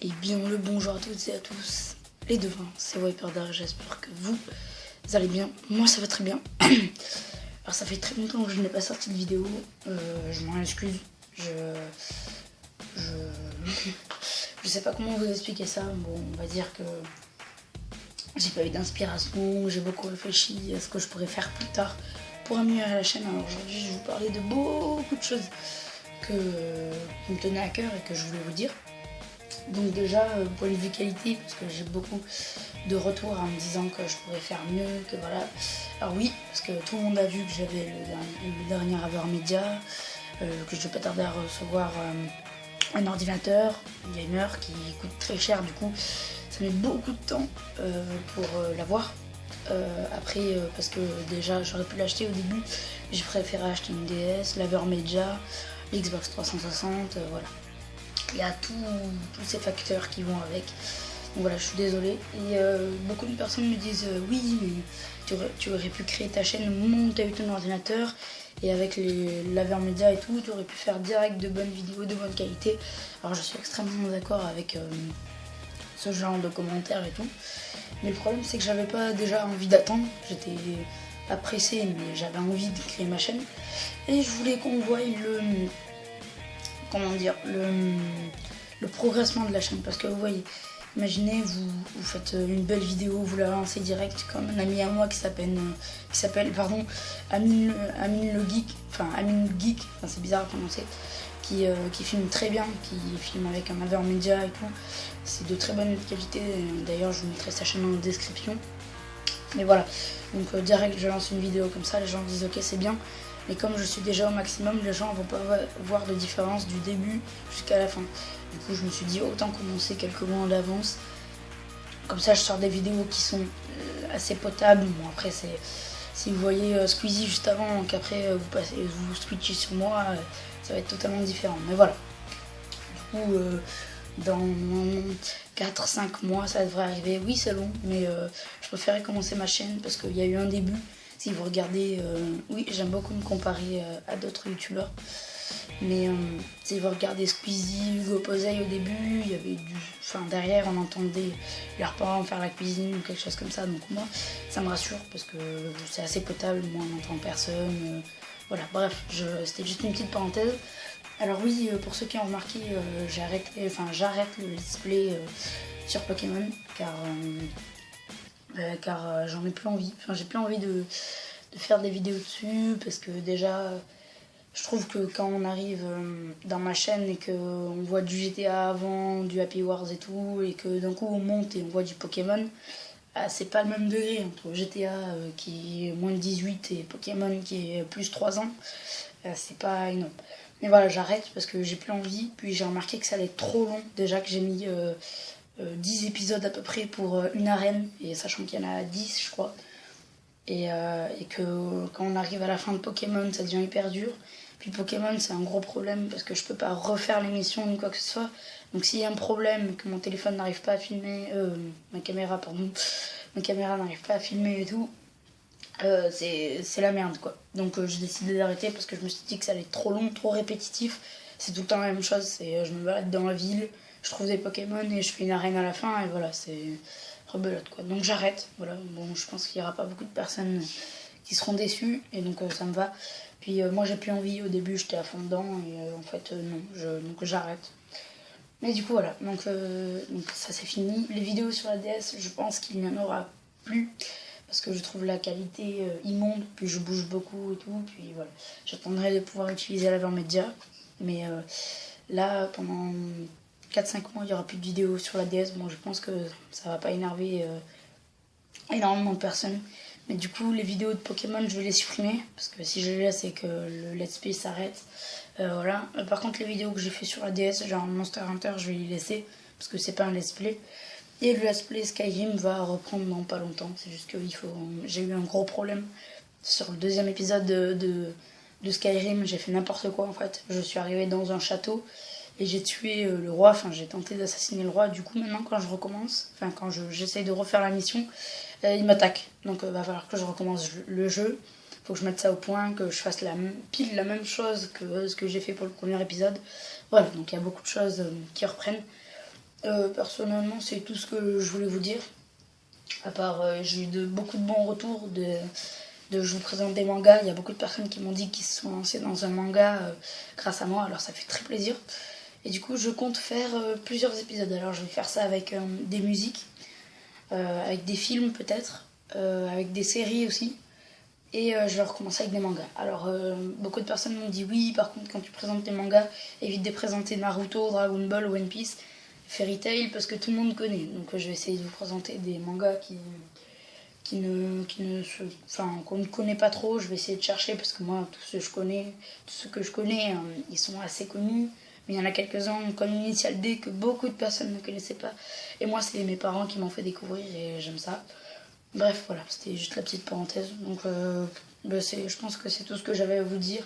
Et bien le bonjour à toutes et à tous, les devins, c'est Wiperdar, j'espère que vous allez bien, moi ça va très bien. Alors ça fait très longtemps que je n'ai pas sorti de vidéo, je m'en excuse, je sais pas comment vous expliquer ça. Bon, on va dire que j'ai pas eu d'inspiration, j'ai beaucoup réfléchi à ce que je pourrais faire plus tard pour améliorer la chaîne. Alors aujourd'hui je vais vous parler de beaucoup de choses qui me tenaient à cœur et que je voulais vous dire. Donc déjà, point de vue qualité, parce que j'ai beaucoup de retours en me disant que je pourrais faire mieux, que voilà. Alors oui, parce que tout le monde a vu que j'avais le dernier AverMedia, que je vais pas tarder à recevoir un ordinateur, un gamer qui coûte très cher, du coup ça met beaucoup de temps pour l'avoir. Après, parce que déjà j'aurais pu l'acheter au début, j'ai préféré acheter une DS, l'AverMedia, l'Xbox 360, voilà. Il y a tous ces facteurs qui vont avec. Donc voilà, je suis désolée. Et beaucoup de personnes me disent oui, mais tu aurais pu créer ta chaîne au moment où tu as eu ton ordinateur. Et avec l'AverMedia et tout, tu aurais pu faire direct de bonnes vidéos, de bonne qualité. Alors je suis extrêmement d'accord avec ce genre de commentaires et tout. Mais le problème, c'est que j'avais pas déjà envie d'attendre. J'étais pas pressée, mais j'avais envie de créer ma chaîne. Et je voulais qu'on voie le progressement de la chaîne, parce que vous voyez, imaginez vous faites une belle vidéo, vous la lancez direct, comme un ami à moi qui s'appelle Amine le Geek, enfin c'est bizarre à prononcer, qui filme très bien, qui filme avec un AverMedia et tout, c'est de très bonne qualité. D'ailleurs je vous mettrai sa chaîne en description. Mais voilà, donc direct je lance une vidéo comme ça, les gens disent ok c'est bien. Mais comme je suis déjà au maximum, les gens ne vont pas voir de différence du début jusqu'à la fin. Du coup, je me suis dit autant commencer quelques mois en avance. Comme ça, je sors des vidéos qui sont assez potables. Bon, après, si vous voyez Squeezie juste avant, qu'après vous switchez sur moi, ça va être totalement différent. Mais voilà. Du coup, dans 4-5 mois, ça devrait arriver. Oui, c'est long, mais je préférais commencer ma chaîne parce qu'il y a eu un début. Si vous regardez, oui, j'aime beaucoup me comparer à d'autres youtubeurs, mais si vous regardez Squeezie, Hugo Posey au début, il y avait derrière on entendait leurs parents faire la cuisine ou quelque chose comme ça, donc moi ça me rassure parce que c'est assez potable, moi on n'entend personne, voilà, bref, c'était juste une petite parenthèse. Alors oui, pour ceux qui ont remarqué, j'arrête le let's play sur Pokémon, car j'en ai plus envie, j'ai plus envie de faire des vidéos dessus, parce que déjà je trouve que quand on arrive dans ma chaîne et qu'on voit du GTA avant, du Happy Wars et tout, et que d'un coup on monte et on voit du Pokémon, c'est pas le même degré entre GTA qui est moins de 18 et Pokémon qui est plus 3 ans, c'est pas énorme. Mais voilà, j'arrête parce que j'ai plus envie, puis j'ai remarqué que ça allait être trop long, déjà que j'ai mis 10 épisodes à peu près pour une arène, et sachant qu'il y en a 10 je crois, et que quand on arrive à la fin de Pokémon ça devient hyper dur. Puis Pokémon c'est un gros problème parce que je peux pas refaire l'émission ni quoi que ce soit, donc s'il y a un problème que mon téléphone n'arrive pas à filmer, ma caméra n'arrive pas à filmer et tout, c'est la merde quoi. Donc j'ai décidé d'arrêter parce que je me suis dit que ça allait être trop long, trop répétitif, c'est tout le temps la même chose, je me balade dans la ville, je trouve des Pokémon et je fais une arène à la fin, et voilà, c'est rebelote quoi. Donc j'arrête, voilà. Bon, je pense qu'il n'y aura pas beaucoup de personnes qui seront déçues, et donc ça me va. Puis moi j'ai plus envie, au début j'étais à fond dedans, et en fait non, donc j'arrête. Mais du coup voilà, donc ça c'est fini. Les vidéos sur la DS, je pense qu'il n'y en aura plus, parce que je trouve la qualité immonde, puis je bouge beaucoup et tout, puis voilà. J'attendrai de pouvoir utiliser l'AverMedia, mais là pendant 4-5 mois il n'y aura plus de vidéos sur la DS. Bon, je pense que ça va pas énerver énormément de personnes, mais du coup les vidéos de Pokémon je vais les supprimer, parce que si je les laisse et que le let's play s'arrête, voilà. Par contre les vidéos que j'ai fait sur la DS, genre Monster Hunter, je vais les laisser parce que c'est pas un let's play. Et le let's play Skyrim va reprendre dans pas longtemps, c'est juste que j'ai eu un gros problème sur le deuxième épisode de Skyrim. J'ai fait n'importe quoi en fait, je suis arrivée dans un château et j'ai tué le roi, j'ai tenté d'assassiner le roi. Du coup maintenant quand je recommence, quand j'essaye de refaire la mission, il m'attaque, donc va falloir que je recommence le jeu. Faut que je mette ça au point, que je fasse pile la même chose que ce que j'ai fait pour le premier épisode. Voilà, donc il y a beaucoup de choses qui reprennent. Personnellement, c'est tout ce que je voulais vous dire. À part, j'ai eu beaucoup de bons retours je vous présente des mangas. Il y a beaucoup de personnes qui m'ont dit qu'ils se sont lancés dans un manga grâce à moi, alors ça fait très plaisir. Et du coup, je compte faire plusieurs épisodes. Alors, je vais faire ça avec des musiques, avec des films peut-être, avec des séries aussi. Et je vais recommencer avec des mangas. Alors, beaucoup de personnes m'ont dit oui, par contre, quand tu présentes tes mangas, évite de présenter Naruto, Dragon Ball, One Piece, Fairy Tail, parce que tout le monde connaît. Donc, je vais essayer de vous présenter des mangas qu'on ne connaît pas trop. Je vais essayer de chercher, parce que moi, tous ceux que je connais, ils sont assez connus. Mais il y en a quelques-uns, comme Initial D, que beaucoup de personnes ne connaissaient pas. Et moi, c'est mes parents qui m'ont fait découvrir, et j'aime ça. Bref, voilà, c'était juste la petite parenthèse. Donc, je pense que c'est tout ce que j'avais à vous dire.